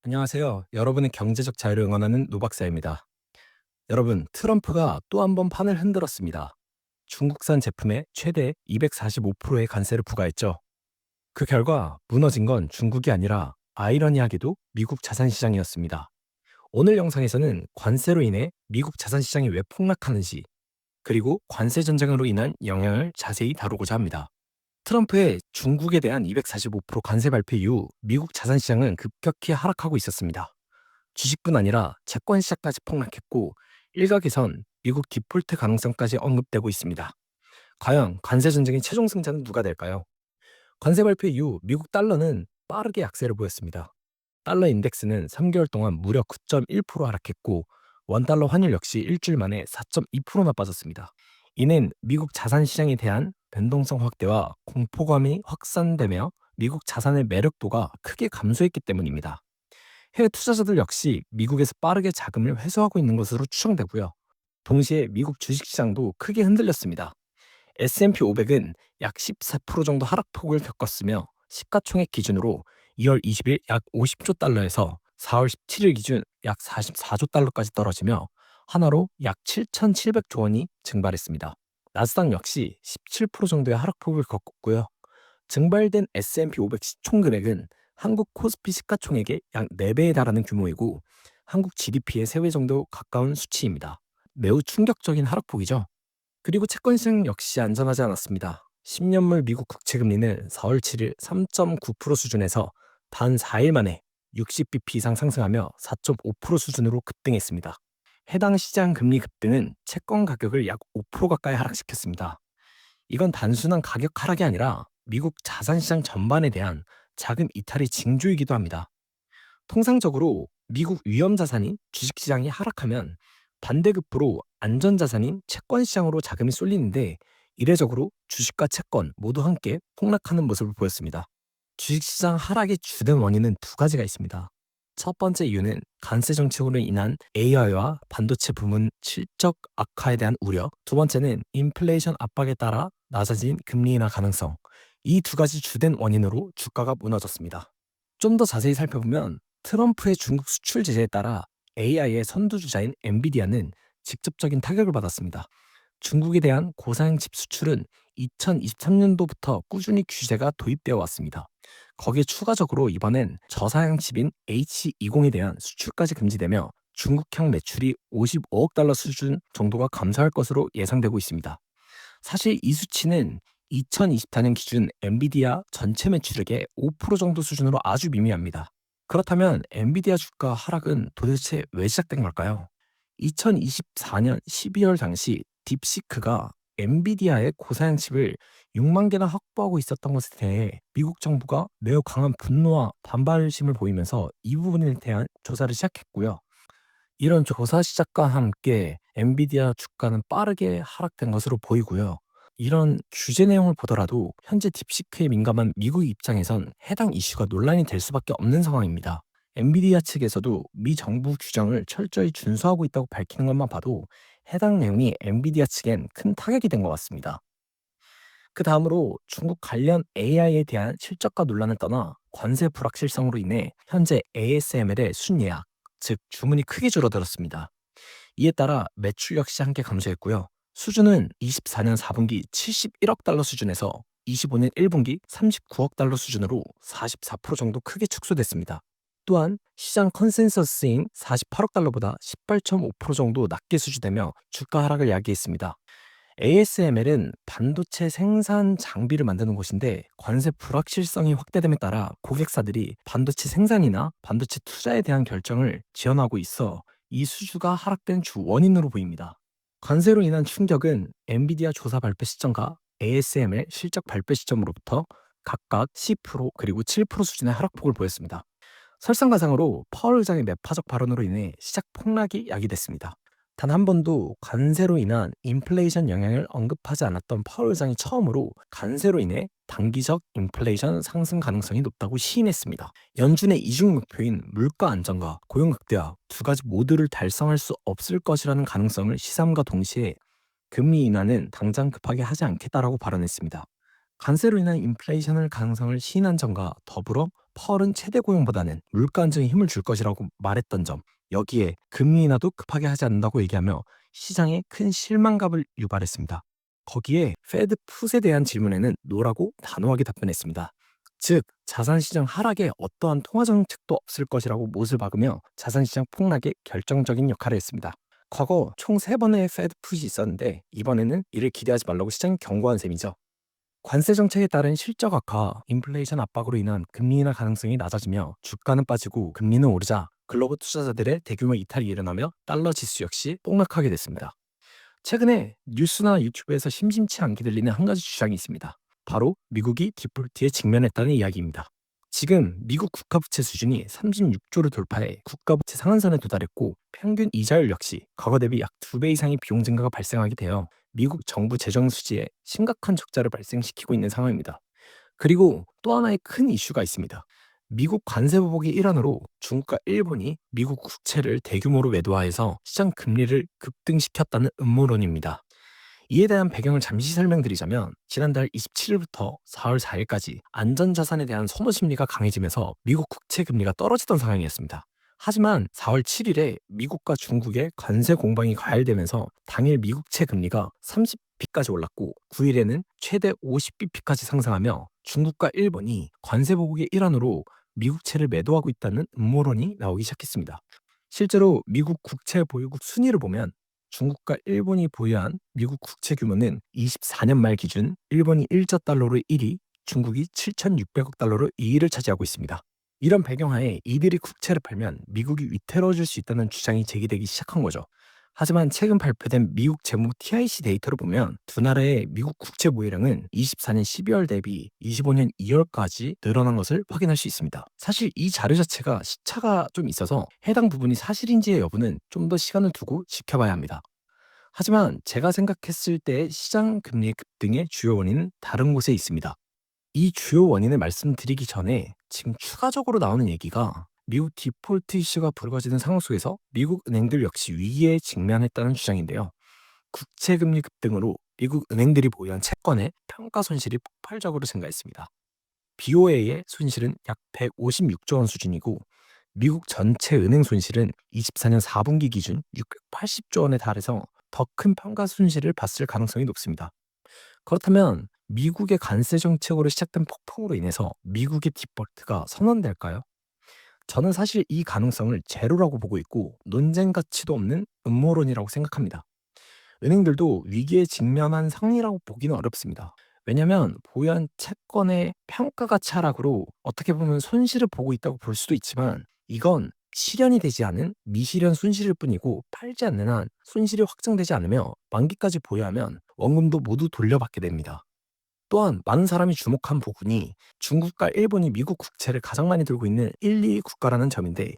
안녕하세요. 여러분의 경제적 자유를 응원하는 노박사입니다. 여러분, 트럼프가 또 한 번 판을 흔들었습니다. 중국산 제품에 최대 245%의 관세를 부과했죠. 그 결과 무너진 건 중국이 아니라 아이러니하게도 미국 자산시장이었습니다. 오늘 영상에서는 관세로 인해 미국 자산시장이 왜 폭락하는지, 그리고 관세 전쟁으로 인한 영향을 자세히 다루고자 합니다. 트럼프의 중국에 대한 245% 관세 발표 이후 미국 자산시장은 급격히 하락하고 있었습니다. 주식뿐 아니라 채권 시장까지 폭락했고 일각에선 미국 디폴트 가능성까지 언급되고 있습니다. 과연 관세 전쟁의 최종 승자는 누가 될까요? 관세 발표 이후 미국 달러는 빠르게 약세를 보였습니다. 달러 인덱스는 3개월 동안 무려 9.1% 하락했고 원달러 환율 역시 일주일 만에 4.2%나 빠졌습니다. 이는 미국 자산 시장에 대한 변동성 확대와 공포감이 확산되며 미국 자산의 매력도가 크게 감소했기 때문입니다. 해외 투자자들 역시 미국에서 빠르게 자금을 회수하고 있는 것으로 추정되고요. 동시에 미국 주식시장도 크게 흔들렸습니다. S&P 500은 약 14% 정도 하락폭을 겪었으며 시가총액 기준으로 2월 20일 약 50조 달러에서 4월 17일 기준 약 44조 달러까지 떨어지며 하나로 약 7,700조 원이 증발했습니다. 나스닥 역시 17% 정도의 하락폭을 겪었고요. 증발된 S&P 500 시총 금액은 한국 코스피 시가총액의 약 4배에 달하는 규모이고 한국 GDP의 3배 정도 가까운 수치입니다. 매우 충격적인 하락폭이죠. 그리고 채권 시장 역시 안전하지 않았습니다. 10년물 미국 국채 금리는 4월 7일 3.9% 수준에서 단 4일 만에 60bp 이상 상승하며 4.5% 수준으로 급등했습니다. 해당 시장 금리 급등은 채권 가격을 약 5% 가까이 하락시켰습니다. 이건 단순한 가격 하락이 아니라 미국 자산시장 전반에 대한 자금 이탈의 징조이기도 합니다. 통상적으로 미국 위험자산인 주식시장이 하락하면 반대급부로 안전자산인 채권시장으로 자금이 쏠리는데 이례적으로 주식과 채권 모두 함께 폭락하는 모습을 보였습니다. 주식시장 하락의 주된 원인은 두 가지가 있습니다. 첫 번째 이유는 관세 정책으로 인한 AI와 반도체 부문 실적 악화에 대한 우려, 두 번째는 인플레이션 압박에 따라 낮아진 금리 인하 가능성. 이 두 가지 주된 원인으로 주가가 무너졌습니다. 좀 더 자세히 살펴보면 트럼프의 중국 수출 제재에 따라 AI의 선두주자인 엔비디아는 직접적인 타격을 받았습니다. 중국에 대한 고사양 칩 수출은 2023년도부터 꾸준히 규제가 도입되어 왔습니다. 거기에 추가적으로 이번엔 저사양 칩인 H20에 대한 수출까지 금지되며 중국향 매출이 55억 달러 수준 정도가 감소할 것으로 예상되고 있습니다. 사실 이 수치는 2024년 기준 엔비디아 전체 매출액의 5% 정도 수준으로 아주 미미합니다. 그렇다면 엔비디아 주가 하락은 도대체 왜 시작된 걸까요? 2024년 12월 당시 딥시크가 엔비디아의 고사양 칩을 6만 개나 확보하고 있었던 것에 대해 미국 정부가 매우 강한 분노와 반발심을 보이면서 이 부분에 대한 조사를 시작했고요. 이런 조사 시작과 함께 엔비디아 주가는 빠르게 하락된 것으로 보이고요. 이런 규제 내용을 보더라도 현재 딥시크에 민감한 미국 입장에선 해당 이슈가 논란이 될 수밖에 없는 상황입니다. 엔비디아 측에서도 미 정부 규정을 철저히 준수하고 있다고 밝히는 것만 봐도 해당 내용이 엔비디아 측엔 큰 타격이 된 것 같습니다. 그 다음으로 중국 관련 AI에 대한 실적과 논란을 떠나 관세 불확실성으로 인해 현재 ASML의 순예약, 즉 주문이 크게 줄어들었습니다. 이에 따라 매출 역시 함께 감소했고요. 수준은 24년 4분기 71억 달러 수준에서 25년 1분기 39억 달러 수준으로 44% 정도 크게 축소됐습니다. 또한 시장 컨센서스인 48억 달러보다 18.5% 정도 낮게 수주되며 주가 하락을 야기했습니다. ASML은 반도체 생산 장비를 만드는 곳인데 관세 불확실성이 확대됨에 따라 고객사들이 반도체 생산이나 반도체 투자에 대한 결정을 지연하고 있어 이 수주가 하락된 주 원인으로 보입니다. 관세로 인한 충격은 엔비디아 조사 발표 시점과 ASML 실적 발표 시점으로부터 각각 10% 그리고 7% 수준의 하락폭을 보였습니다. 설상가상으로 파월 의장의 매파적 발언으로 인해 시작 폭락이 야기됐습니다. 단 한 번도 관세로 인한 인플레이션 영향을 언급하지 않았던 파월 의장이 처음으로 관세로 인해 단기적 인플레이션 상승 가능성이 높다고 시인했습니다. 연준의 이중 목표인 물가 안정과 고용 극대화 두 가지 모두를 달성할 수 없을 것이라는 가능성을 시사함과 동시에 금리 인하는 당장 급하게 하지 않겠다라고 발언했습니다. 관세로 인한 인플레이션을 가능성을 시인한 점과 더불어 펄은 최대 고용보다는 물가 안정에 힘을 줄 것이라고 말했던 점, 여기에 금리 인하도 급하게 하지 않는다고 얘기하며 시장에 큰 실망감을 유발했습니다. 거기에 페드 풋에 대한 질문에는 노라고 단호하게 답변했습니다. 즉, 자산시장 하락에 어떠한 통화 정책도 없을 것이라고 못을 박으며 자산시장 폭락에 결정적인 역할을 했습니다. 과거 총 3번의 페드 풋이 있었는데 이번에는 이를 기대하지 말라고 시장이 경고한 셈이죠. 관세 정책에 따른 실적 악화, 인플레이션 압박으로 인한 금리 인하 가능성이 낮아지며 주가는 빠지고 금리는 오르자 글로벌 투자자들의 대규모 이탈이 일어나며 달러 지수 역시 폭락하게 됐습니다. 최근에 뉴스나 유튜브에서 심심치 않게 들리는 한 가지 주장이 있습니다. 바로 미국이 디폴트에 직면했다는 이야기입니다. 지금 미국 국가부채 수준이 36조를 돌파해 국가부채 상한선에 도달했고 평균 이자율 역시 과거 대비 약 2배 이상의 비용 증가가 발생하게 되어 미국 정부 재정 수지에 심각한 적자를 발생시키고 있는 상황입니다. 그리고 또 하나의 큰 이슈가 있습니다. 미국 관세 보복의 일환으로 중국과 일본이 미국 국채를 대규모로 매도하여서 시장 금리를 급등시켰다는 음모론입니다. 이에 대한 배경을 잠시 설명드리자면 지난달 27일부터 4월 4일까지 안전자산에 대한 선호 심리가 강해지면서 미국 국채 금리가 떨어지던 상황이었습니다. 하지만 4월 7일에 미국과 중국의 관세 공방이 가열되면서 당일 미국채 금리가 30bp까지 올랐고 9일에는 최대 50bp까지 상승하며 중국과 일본이 관세 보복의 일환으로 미국채를 매도하고 있다는 음모론이 나오기 시작했습니다. 실제로 미국 국채 보유국 순위를 보면 중국과 일본이 보유한 미국 국채 규모는 24년 말 기준 일본이 1조 달러로 1위, 중국이 7,600억 달러로 2위를 차지하고 있습니다. 이런 배경하에 이들이 국채를 팔면 미국이 위태로워질 수 있다는 주장이 제기되기 시작한 거죠. 하지만 최근 발표된 미국 재무 TIC 데이터를 보면 두 나라의 미국 국채 보유량은 24년 12월 대비 25년 2월까지 늘어난 것을 확인할 수 있습니다. 사실 이 자료 자체가 시차가 좀 있어서 해당 부분이 사실인지의 여부는 좀 더 시간을 두고 지켜봐야 합니다. 하지만 제가 생각했을 때 시장 금리 급등의 주요 원인은 다른 곳에 있습니다. 이 주요 원인을 말씀드리기 전에 지금 추가적으로 나오는 얘기가 미국 디폴트 이슈가 불거지는 상황 속에서 미국 은행들 역시 위기에 직면했다는 주장인데요. 국채금리 급등으로 미국 은행들이 보유한 채권의 평가 손실이 폭발적으로 증가했습니다. BOA의 손실은 약 156조 원 수준이고 미국 전체 은행 손실은 24년 4분기 기준 680조 원에 달해서 더 큰 평가 손실을 봤을 가능성이 높습니다. 그렇다면 미국의 관세 정책으로 시작된 폭풍으로 인해서 미국의 디폴트가 선언될까요? 저는 사실 이 가능성을 제로라고 보고 있고 논쟁 가치도 없는 음모론이라고 생각합니다. 은행들도 위기에 직면한 상황이라고 보기는 어렵습니다. 왜냐하면 보유한 채권의 평가 가치 하락으로 어떻게 보면 손실을 보고 있다고 볼 수도 있지만 이건 실현이 되지 않은 미실현 손실일 뿐이고 팔지 않는 한 손실이 확정되지 않으며 만기까지 보유하면 원금도 모두 돌려받게 됩니다. 또한 많은 사람이 주목한 부분이 중국과 일본이 미국 국채를 가장 많이 들고 있는 1, 2위 국가라는 점인데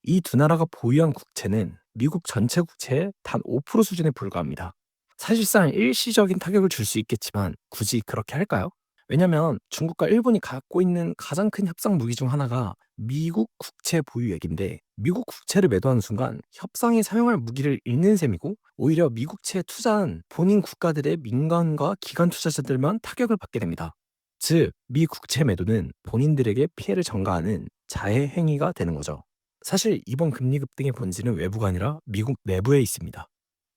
이 두 나라가 보유한 국채는 미국 전체 국채의 단 5% 수준에 불과합니다. 사실상 일시적인 타격을 줄 수 있겠지만 굳이 그렇게 할까요? 왜냐하면 중국과 일본이 갖고 있는 가장 큰 협상 무기 중 하나가 미국 국채 보유액인데 미국 국채를 매도하는 순간 협상에 사용할 무기를 잃는 셈이고 오히려 미국채에 투자한 본인 국가들의 민간과 기관 투자자들만 타격을 받게 됩니다. 즉, 미 국채 매도는 본인들에게 피해를 전가하는 자해 행위가 되는 거죠. 사실 이번 금리 급등의 본질은 외부가 아니라 미국 내부에 있습니다.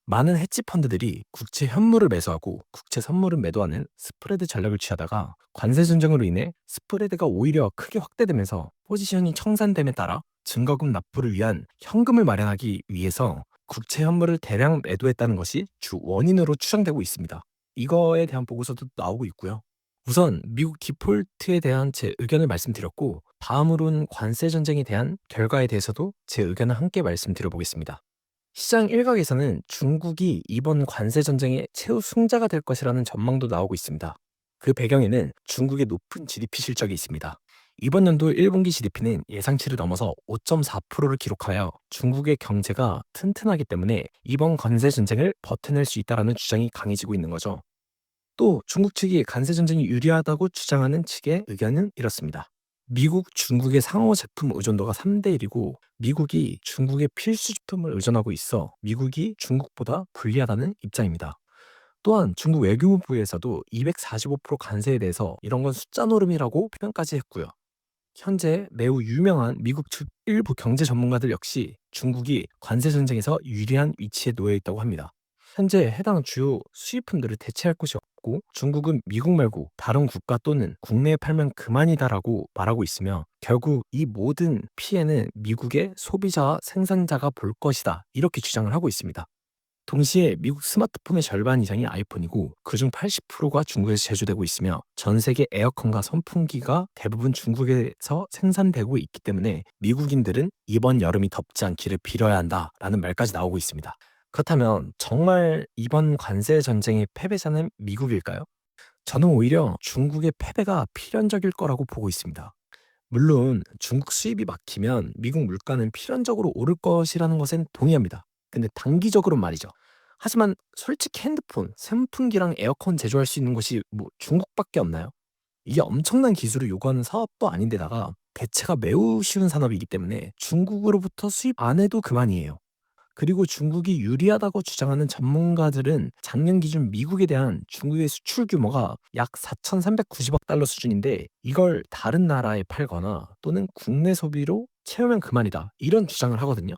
많은 헤지 펀드들이 국채 현물을 매수하고 국채 선물을 매도하는 스프레드 전략을 취하다가 관세 전쟁으로 인해 스프레드가 오히려 크게 확대되면서 포지션이 청산됨에 따라 증거금 납부를 위한 현금을 마련하기 위해서 국채 현물을 대량 매도했다는 것이 주 원인으로 추정되고 있습니다. 이거에 대한 보고서도 나오고 있고요. 우선 미국 디폴트에 대한 제 의견을 말씀드렸고 다음으로는 관세 전쟁에 대한 결과에 대해서도 제 의견을 함께 말씀드려보겠습니다. 시장 일각에서는 중국이 이번 관세 전쟁의 최후 승자가 될 것이라는 전망도 나오고 있습니다. 그 배경에는 중국의 높은 GDP 실적이 있습니다. 이번 연도 1분기 GDP는 예상치를 넘어서 5.4%를 기록하여 중국의 경제가 튼튼하기 때문에 이번 관세 전쟁을 버텨낼 수 있다는 주장이 강해지고 있는 거죠. 또 중국 측이 관세 전쟁이 유리하다고 주장하는 측의 의견은 이렇습니다. 미국, 중국의 상호 제품 의존도가 3대1이고 미국이 중국의 필수 제품을 의존하고 있어 미국이 중국보다 불리하다는 입장입니다. 또한 중국 외교부에서도 245% 관세에 대해서 이런 건 숫자 노름이라고 표현까지 했고요. 현재 매우 유명한 미국 일부 경제 전문가들 역시 중국이 관세 전쟁에서 유리한 위치에 놓여 있다고 합니다. 현재 해당 주요 수입품들을 대체할 곳이 없고 중국은 미국 말고 다른 국가 또는 국내에 팔면 그만이다라고 말하고 있으며 결국 이 모든 피해는 미국의 소비자와 생산자가 볼 것이다 이렇게 주장을 하고 있습니다. 동시에 미국 스마트폰의 절반 이상이 아이폰이고 그중 80%가 중국에서 제조되고 있으며 전 세계 에어컨과 선풍기가 대부분 중국에서 생산되고 있기 때문에 미국인들은 이번 여름이 덥지 않기를 빌어야 한다라는 말까지 나오고 있습니다. 그렇다면 정말 이번 관세 전쟁의 패배자는 미국일까요? 저는 오히려 중국의 패배가 필연적일 거라고 보고 있습니다. 물론 중국 수입이 막히면 미국 물가는 필연적으로 오를 것이라는 것엔 동의합니다. 근데 단기적으로 말이죠. 하지만 솔직히 핸드폰, 선풍기랑 에어컨 제조할 수 있는 곳이 뭐 중국밖에 없나요? 이게 엄청난 기술을 요구하는 사업도 아닌데다가 대체가 매우 쉬운 산업이기 때문에 중국으로부터 수입 안 해도 그만이에요. 그리고 중국이 유리하다고 주장하는 전문가들은 작년 기준 미국에 대한 중국의 수출 규모가 약 4,390억 달러 수준인데 이걸 다른 나라에 팔거나 또는 국내 소비로 채우면 그만이다. 이런 주장을 하거든요.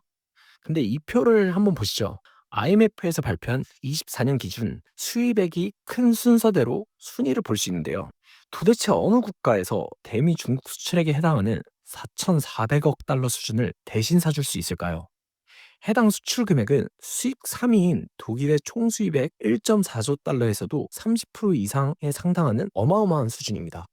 근데 이 표를 한번 보시죠. IMF에서 발표한 24년 기준 수입액이 큰 순서대로 순위를 볼 수 있는데요. 도대체 어느 국가에서 대미 중국 수출액에 해당하는 4,400억 달러 수준을 대신 사줄 수 있을까요? 해당 수출 금액은 수입 3위인 독일의 총 수입액 1.4조 달러에서도 30% 이상에 상당하는 어마어마한 수준입니다.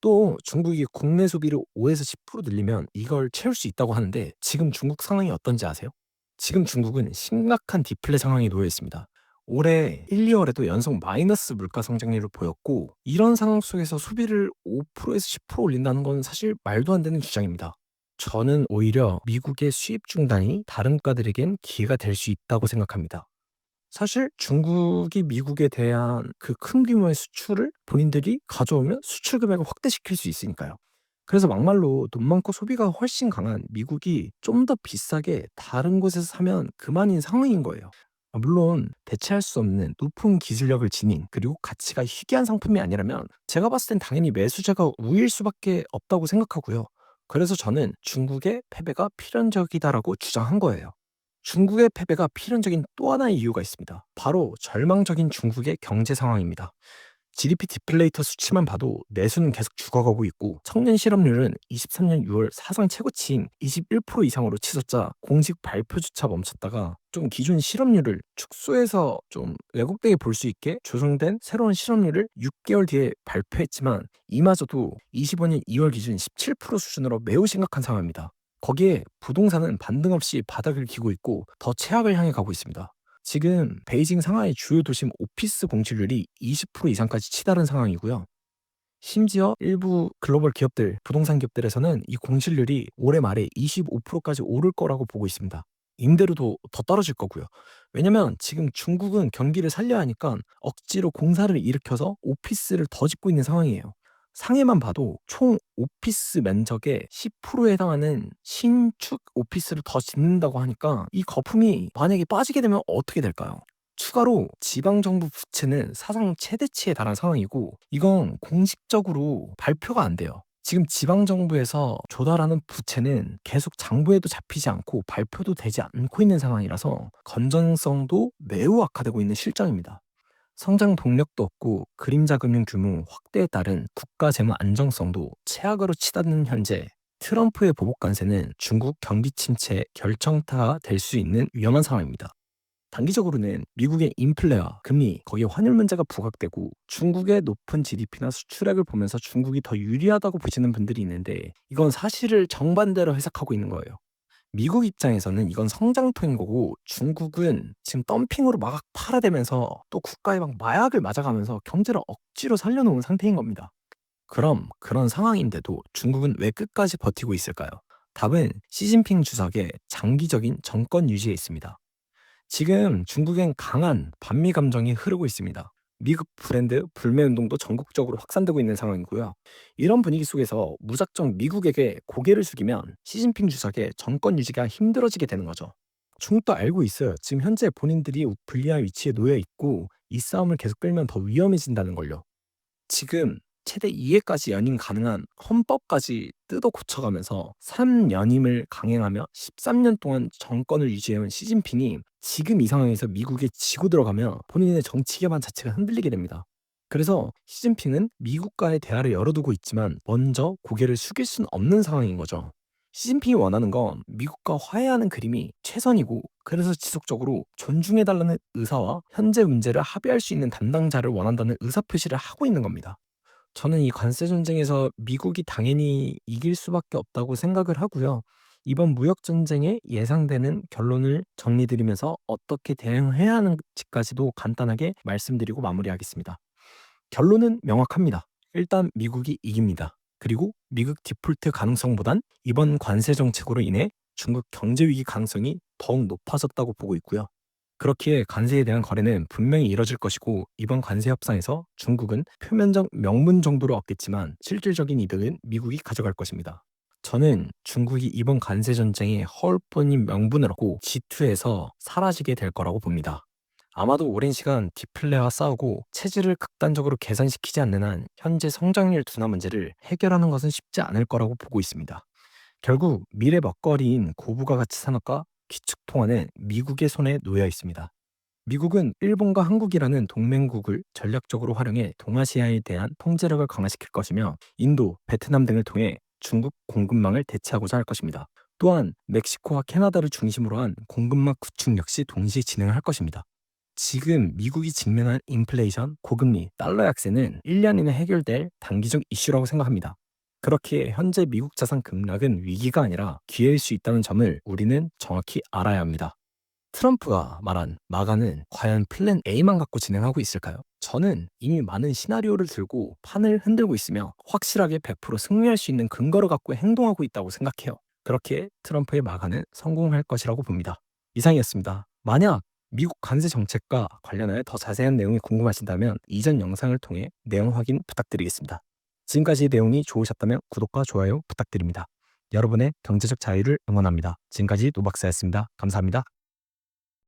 또 중국이 국내 소비를 5에서 10% 늘리면 이걸 채울 수 있다고 하는데 지금 중국 상황이 어떤지 아세요? 지금 중국은 심각한 디플레 상황에 놓여 있습니다. 올해 1, 2월에도 연속 마이너스 물가 성장률을 보였고 이런 상황 속에서 소비를 5%에서 10% 올린다는 건 사실 말도 안 되는 주장입니다. 저는 오히려 미국의 수입 중단이 다른 국가들에겐 기회가 될 수 있다고 생각합니다. 사실 중국이 미국에 대한 그 큰 규모의 수출을 본인들이 가져오면 수출 금액을 확대시킬 수 있으니까요. 그래서 막말로 돈 많고 소비가 훨씬 강한 미국이 좀 더 비싸게 다른 곳에서 사면 그만인 상황인 거예요. 물론 대체할 수 없는 높은 기술력을 지닌 그리고 가치가 희귀한 상품이 아니라면 제가 봤을 땐 당연히 매수자가 우위일 수밖에 없다고 생각하고요. 그래서 저는 중국의 패배가 필연적이다라고 주장한 거예요. 중국의 패배가 필연적인 또 하나의 이유가 있습니다. 바로 절망적인 중국의 경제 상황입니다. GDP 디플레이터 수치만 봐도 내수는 계속 죽어가고 있고 청년 실업률은 23년 6월 사상 최고치인 21% 이상으로 치솟자 공식 발표조차 멈췄다가 좀 기존 실업률을 축소해서 좀 왜곡되게 볼 수 있게 조정된 새로운 실업률을 6개월 뒤에 발표했지만 이마저도 25년 2월 기준 17% 수준으로 매우 심각한 상황입니다. 거기에 부동산은 반등 없이 바닥을 기고 있고 더 최악을 향해 가고 있습니다. 지금 베이징, 상하이 주요 도심 오피스 공실률이 20% 이상까지 치달은 상황이고요. 심지어 일부 글로벌 기업들, 부동산 기업들에서는 이 공실률이 올해 말에 25%까지 오를 거라고 보고 있습니다. 임대료도 더 떨어질 거고요. 왜냐면 지금 중국은 경기를 살려야 하니까 억지로 공사를 일으켜서 오피스를 더 짓고 있는 상황이에요. 상해만 봐도 총 오피스 면적의 10%에 해당하는 신축 오피스를 더 짓는다고 하니까 이 거품이 만약에 빠지게 되면 어떻게 될까요? 추가로 지방정부 부채는 사상 최대치에 달한 상황이고 이건 공식적으로 발표가 안 돼요. 지금 지방정부에서 조달하는 부채는 계속 장부에도 잡히지 않고 발표도 되지 않고 있는 상황이라서 건전성도 매우 악화되고 있는 실정입니다. 성장 동력도 없고 그림자 금융 규모 확대에 따른 국가 재무 안정성도 최악으로 치닫는 현재 트럼프의 보복 관세는 중국 경기 침체 결정타가 될 수 있는 위험한 상황입니다. 단기적으로는 미국의 인플레와 금리, 거기에 환율 문제가 부각되고 중국의 높은 GDP나 수출액을 보면서 중국이 더 유리하다고 보시는 분들이 있는데 이건 사실을 정반대로 해석하고 있는 거예요. 미국 입장에서는 이건 성장통인 거고 중국은 지금 덤핑으로 막 팔아대면서 또 국가에 막 마약을 맞아가면서 경제를 억지로 살려놓은 상태인 겁니다. 그럼 그런 상황인데도 중국은 왜 끝까지 버티고 있을까요? 답은 시진핑 주석의 장기적인 정권 유지에 있습니다. 지금 중국엔 강한 반미 감정이 흐르고 있습니다. 미국 브랜드 불매 운동도 전국적으로 확산되고 있는 상황이고요. 이런 분위기 속에서 무작정 미국에게 고개를 숙이면 시진핑 주석의 정권 유지가 힘들어지게 되는 거죠. 중국도 알고 있어요. 지금 현재 본인들이 불리한 위치에 놓여 있고 이 싸움을 계속 끌면 더 위험해진다는 걸요. 지금 최대 2회까지 연임 가능한 헌법까지 뜯어 고쳐가면서 3연임을 강행하며 13년 동안 정권을 유지해온 시진핑이 지금 이 상황에서 미국에 지고 들어가면 본인의 정치 기반 자체가 흔들리게 됩니다. 그래서 시진핑은 미국과의 대화를 열어두고 있지만 먼저 고개를 숙일 수는 없는 상황인 거죠. 시진핑이 원하는 건 미국과 화해하는 그림이 최선이고, 그래서 지속적으로 존중해달라는 의사와 현재 문제를 합의할 수 있는 담당자를 원한다는 의사표시를 하고 있는 겁니다. 저는 이 관세 전쟁에서 미국이 당연히 이길 수밖에 없다고 생각을 하고요. 이번 무역 전쟁에 예상되는 결론을 정리드리면서 어떻게 대응해야 하는지까지도 간단하게 말씀드리고 마무리하겠습니다. 결론은 명확합니다. 일단 미국이 이깁니다. 그리고 미국 디폴트 가능성보단 이번 관세 정책으로 인해 중국 경제 위기 가능성이 더욱 높아졌다고 보고 있고요. 그렇기에 관세에 대한 거래는 분명히 이뤄질 것이고, 이번 관세 협상에서 중국은 표면적 명분 정도로 얻겠지만 실질적인 이득은 미국이 가져갈 것입니다. 저는 중국이 이번 관세 전쟁에 허울 뿐인 명분을 얻고 G2에서 사라지게 될 거라고 봅니다. 아마도 오랜 시간 디플레와 싸우고 체질을 극단적으로 개선시키지 않는 한 현재 성장률 둔화 문제를 해결하는 것은 쉽지 않을 거라고 보고 있습니다. 결국 미래 먹거리인 고부가 가치 산업과 기축 통화는 미국의 손에 놓여 있습니다. 미국은 일본과 한국이라는 동맹국을 전략적으로 활용해 동아시아에 대한 통제력을 강화시킬 것이며, 인도, 베트남 등을 통해 중국 공급망을 대체하고자 할 것입니다. 또한 멕시코와 캐나다를 중심으로 한 공급망 구축 역시 동시에 진행을 할 것입니다. 지금 미국이 직면한 인플레이션, 고금리, 달러 약세는 1년 이내 해결될 단기적 이슈라고 생각합니다. 그렇기에 현재 미국 자산 급락은 위기가 아니라 기회일 수 있다는 점을 우리는 정확히 알아야 합니다. 트럼프가 말한 마가는 과연 플랜 A만 갖고 진행하고 있을까요? 저는 이미 많은 시나리오를 들고 판을 흔들고 있으며 확실하게 100% 승리할 수 있는 근거를 갖고 행동하고 있다고 생각해요. 그렇게 트럼프의 마가는 성공할 것이라고 봅니다. 이상이었습니다. 만약 미국 관세 정책과 관련하여 더 자세한 내용이 궁금하신다면 이전 영상을 통해 내용 확인 부탁드리겠습니다. 지금까지 내용이 좋으셨다면 구독과 좋아요 부탁드립니다. 여러분의 경제적 자유를 응원합니다. 지금까지 노박사였습니다. 감사합니다.